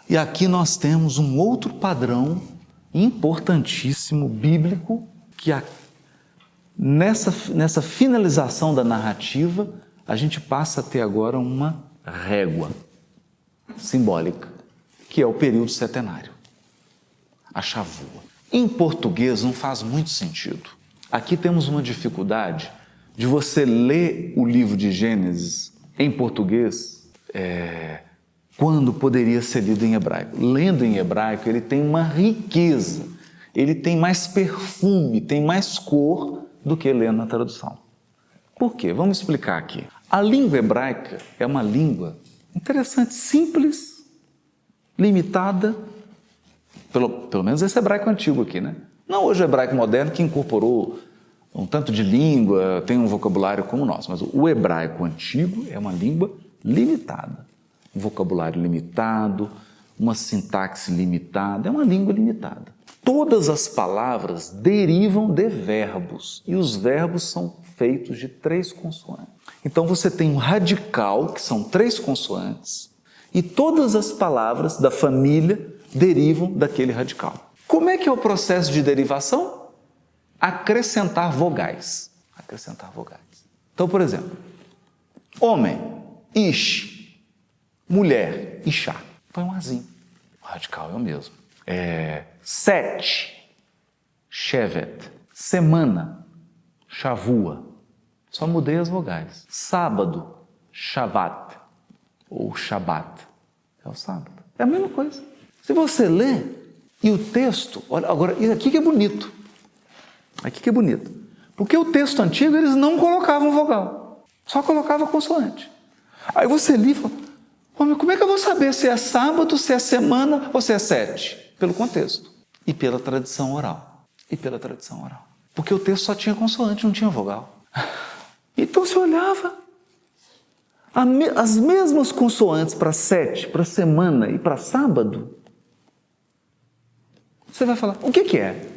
E aqui nós temos um outro padrão importantíssimo, bíblico, que nessa finalização da narrativa, a gente passa a ter agora uma régua simbólica, que é o período setenário, a chavua. Em português não faz muito sentido. Aqui temos uma dificuldade de você ler o livro de Gênesis em português quando poderia ser lido em hebraico. Lendo em hebraico, ele tem uma riqueza, ele tem mais perfume, tem mais cor do que lendo na tradução. Por quê? Vamos explicar aqui. A língua hebraica é uma língua interessante, simples, limitada, pelo menos esse hebraico antigo aqui, né? Não hoje o hebraico moderno que incorporou um tanto de língua, tem um vocabulário como o nosso, mas o hebraico antigo é uma língua limitada, um vocabulário limitado, uma sintaxe limitada, é uma língua limitada. Todas as palavras derivam de verbos e os verbos são feitos de 3 consoantes. Então você tem um radical, que são 3 consoantes, e todas as palavras da família derivam daquele radical. Como é que é o processo de derivação? Acrescentar vogais. Acrescentar vogais. Então, por exemplo, homem, ish, mulher, ishá. Põe um azinho. O radical é o mesmo. Sete, shevet. Semana, shavua. Só mudei as vogais. Sábado, shavat. Ou shabat. É o sábado. É a mesma coisa. Se você lê e o texto... Olha, agora, isso aqui que é bonito. Aqui que é bonito. Porque o texto antigo, eles não colocavam vogal. Só colocava consoante. Aí você lê e fala, mas como é que eu vou saber se é sábado, se é semana ou se é 7? Pelo contexto. E pela tradição oral. E pela tradição oral. Porque o texto só tinha consoante, não tinha vogal. Então você olhava. As mesmas consoantes para 7, para semana e para sábado, você vai falar, o que é?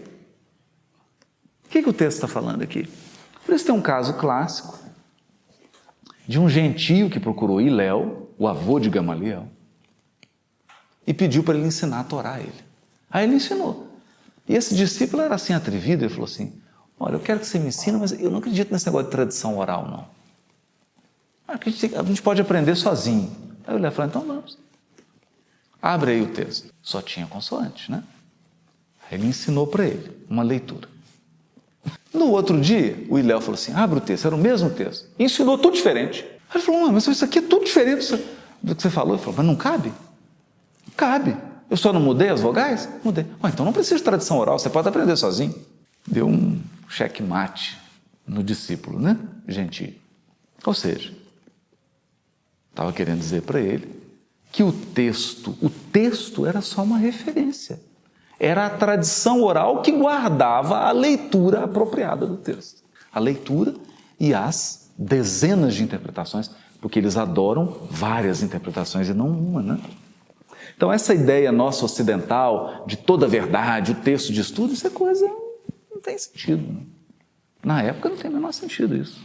O que o texto está falando aqui? Por isso tem um caso clássico de um gentio que procurou Hilel, o avô de Gamaliel, e pediu para ele ensinar a Torá a ele. Aí ele ensinou. E esse discípulo era assim atrevido, ele falou assim, olha, eu quero que você me ensine, mas eu não acredito nesse negócio de tradição oral, não. A gente pode aprender sozinho. Aí o Hilel falou, então vamos. Abre aí o texto. Só tinha consoante, né? Aí ele ensinou para ele uma leitura. No outro dia, o Hilel falou assim, abre o texto, era o mesmo texto. E ensinou tudo diferente. Aí ele falou, mas isso aqui é tudo diferente do que você falou. Ele falou, mas não cabe? Cabe. Eu só não mudei as vogais? Mudei. Então não precisa de tradição oral, você pode aprender sozinho. Deu um checkmate no discípulo, né? Gentil. Ou seja, estava querendo dizer para ele que o texto era só uma referência. Era a tradição oral que guardava a leitura apropriada do texto. A leitura e as dezenas de interpretações, porque eles adoram várias interpretações e não uma, né? Então essa ideia nossa ocidental de toda a verdade, o texto de estudo, isso é coisa não tem sentido. Né? Na época não tem o menor sentido isso.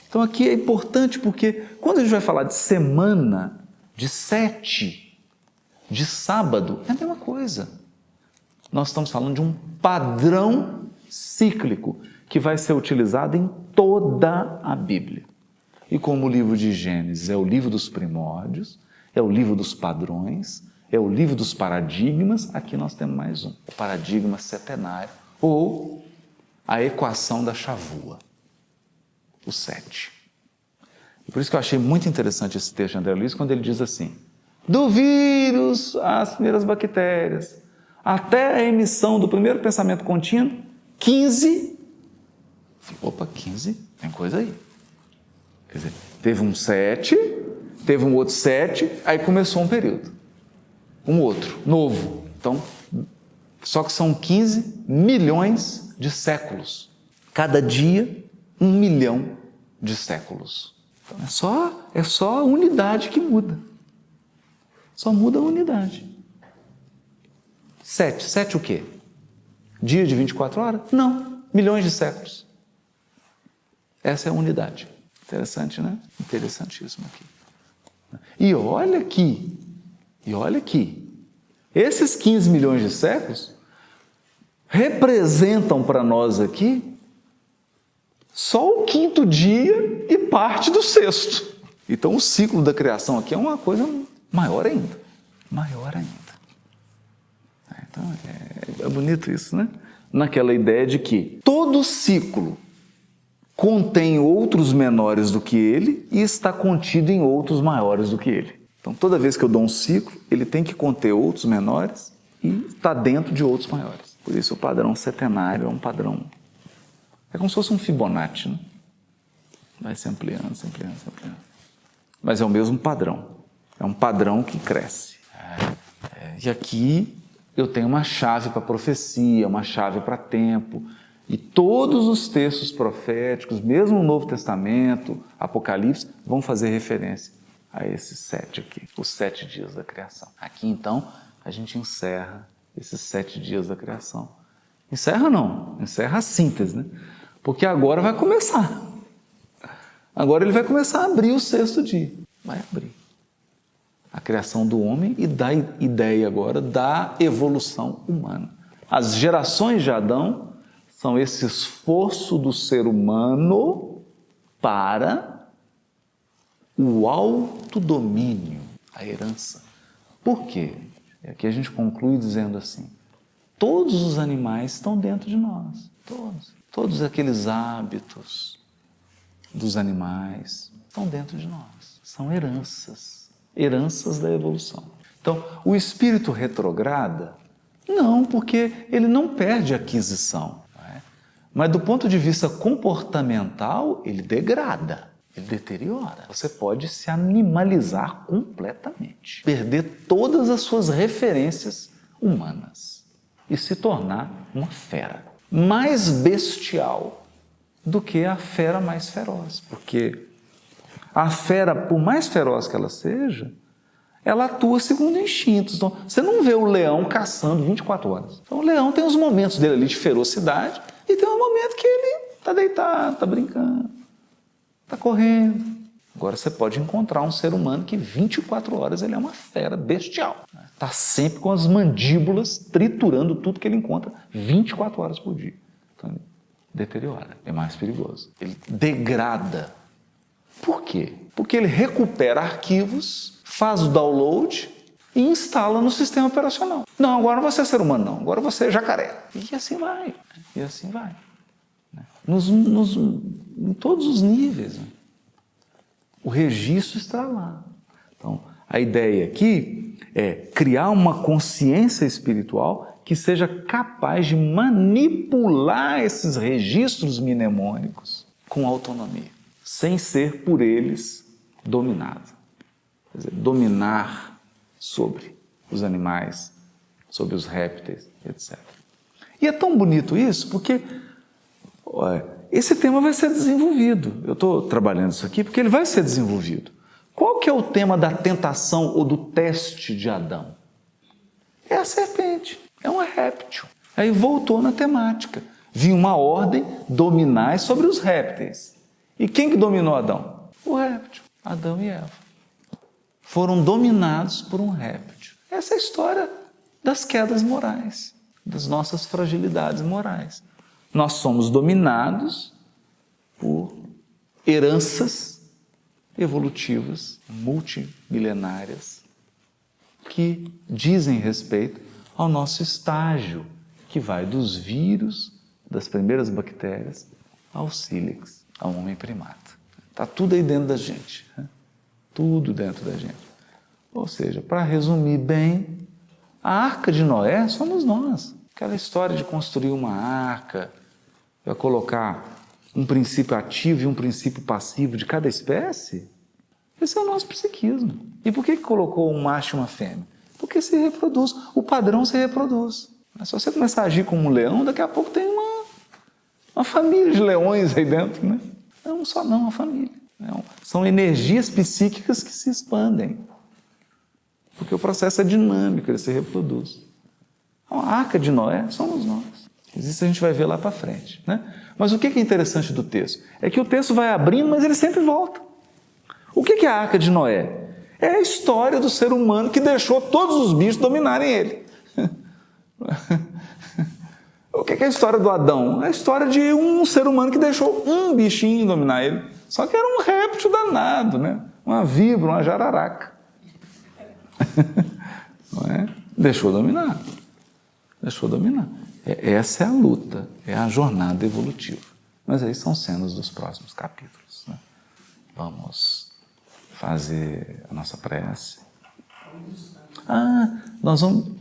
Então aqui é importante porque quando a gente vai falar de semana, de 7, de sábado, é a mesma coisa. Nós estamos falando de um padrão cíclico que vai ser utilizado em toda a Bíblia. E como o livro de Gênesis é o livro dos primórdios, é o livro dos padrões, é o livro dos paradigmas, aqui nós temos mais um, o paradigma setenário, ou a equação da chavua, o 7. E por isso que eu achei muito interessante esse texto de André Luiz, quando ele diz assim, do vírus às primeiras bactérias, até a emissão do primeiro pensamento contínuo, 15. Opa, 15? Tem coisa aí. Quer dizer, teve um 7, teve um outro 7, aí começou um período. Um outro, novo. Então, só que são 15 milhões de séculos. Cada dia, 1 milhão de séculos. Então, é só a unidade que muda. Só muda a unidade. 7 o quê? Dia de 24 horas? Não, milhões de séculos. Essa é a unidade. Interessante, né? Interessantíssimo aqui. E olha aqui, Esses 15 milhões de séculos representam para nós aqui só o quinto dia e parte do sexto. Então o ciclo da criação aqui é uma coisa maior ainda. Maior ainda. Então é bonito isso, né? Naquela ideia de que todo ciclo contém outros menores do que ele e está contido em outros maiores do que ele. Então toda vez que eu dou um ciclo, ele tem que conter outros menores e está dentro de outros maiores. Por isso o padrão setenário é um padrão... É como se fosse um Fibonacci, né? Vai se ampliando, se ampliando, se ampliando. Mas é o mesmo padrão. É um padrão que cresce. E aqui eu tenho uma chave para profecia, uma chave para tempo. E todos os textos proféticos, mesmo o Novo Testamento, Apocalipse, vão fazer referência a esses 7 aqui, os 7 dias da criação. Aqui, então, a gente encerra esses 7 dias da criação. Encerra não, encerra a síntese, né? Porque agora vai começar. Agora ele vai começar a abrir o 6º dia. Vai abrir. A criação do homem e dá ideia agora da evolução humana. As gerações de Adão são esse esforço do ser humano para o autodomínio, a herança. Por quê? Aqui a gente conclui dizendo assim, todos os animais estão dentro de nós, todos aqueles hábitos dos animais estão dentro de nós, são heranças da evolução. Então, o espírito retrograda, não, porque ele não perde aquisição, mas do ponto de vista comportamental, ele degrada, ele deteriora. Você pode se animalizar completamente, perder todas as suas referências humanas e se tornar uma fera mais bestial do que a fera mais feroz, porque a fera, por mais feroz que ela seja, ela atua segundo instintos. Então, você não vê o leão caçando 24 horas. Então, o leão tem os momentos dele ali de ferocidade e tem um momento que ele está deitado, está brincando, está correndo. Agora, você pode encontrar um ser humano que 24 horas ele é uma fera bestial. Está sempre com as mandíbulas triturando tudo que ele encontra 24 horas por dia. Então, ele deteriora, é mais perigoso. Ele degrada. Por quê? Porque ele recupera arquivos, faz o download e instala no sistema operacional. Não, agora não você é ser humano, não. Agora você é jacaré. E assim vai. E assim vai. Em todos os níveis. O registro está lá. Então, a ideia aqui é criar uma consciência espiritual que seja capaz de manipular esses registros mnemônicos com autonomia, sem ser por eles dominado. Quer dizer, dominar sobre os animais, sobre os répteis, etc. E é tão bonito isso porque esse tema vai ser desenvolvido. Eu estou trabalhando isso aqui porque ele vai ser desenvolvido. Qual que é o tema da tentação ou do teste de Adão? É a serpente, é um réptil. Aí voltou na temática. Vinha uma ordem dominar sobre os répteis. E quem que dominou Adão? O réptil, Adão e Eva. Foram dominados por um réptil. Essa é a história das quedas morais, das nossas fragilidades morais. Nós somos dominados por heranças evolutivas, multimilenárias, que dizem respeito ao nosso estágio, que vai dos vírus, das primeiras bactérias, ao sílex, ao homem primata. Está tudo aí dentro da gente, né? Tudo dentro da gente. Ou seja, para resumir bem, a arca de Noé somos nós. Aquela história de construir uma arca, para colocar um princípio ativo e um princípio passivo de cada espécie, esse é o nosso psiquismo. E por que colocou um macho e uma fêmea? Porque se reproduz, o padrão se reproduz. Se você começar a agir como um leão, daqui a pouco tem uma família de leões aí dentro, né? Não só não, uma família. São energias psíquicas que se expandem. Porque o processo é dinâmico, ele se reproduz. Então, a arca de Noé somos nós. Isso a gente vai ver lá para frente, né? Mas o que é interessante do texto? É que o texto vai abrindo, mas ele sempre volta. O que é a arca de Noé? É a história do ser humano que deixou todos os bichos dominarem ele. O que é a história do Adão? É a história de um ser humano que deixou um bichinho dominar ele. Só que era um réptil danado, né? Uma víbora, uma jararaca. Não é? Deixou dominar. Deixou dominar. Essa é a luta, é a jornada evolutiva. Mas aí são cenas dos próximos capítulos, né? Vamos fazer a nossa prece. Nós vamos...